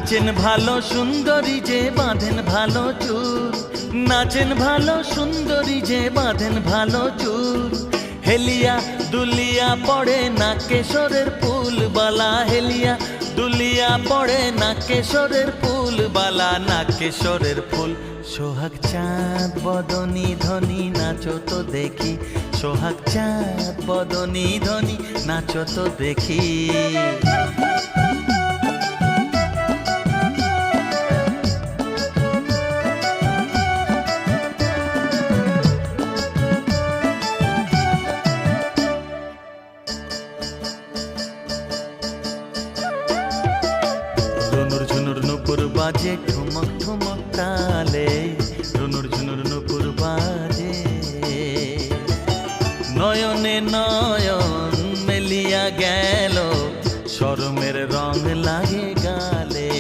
নাচেন ভালো সুন্দরী যে বাঁধেন ভালো চুল, নাচেন ভালো সুন্দরী যে বাঁধেন ভালো চুল। হেলিয়া দুলিয়া পড়ে না কেশরের ফুল বালা, হেলিয়া দুলিয়া পড়ে না কেশরের ফুল বালা, না কেশরের ফুল। সোহাগ চাঁদ বদনী ধনী নাচো তো দেখি, সোহাগ চাঁদ বদনী ধনী নাচো তো দেখি। ঝুনুর ঝুনুর নুপুর বাজে ঠুমক ঠুমক তালে,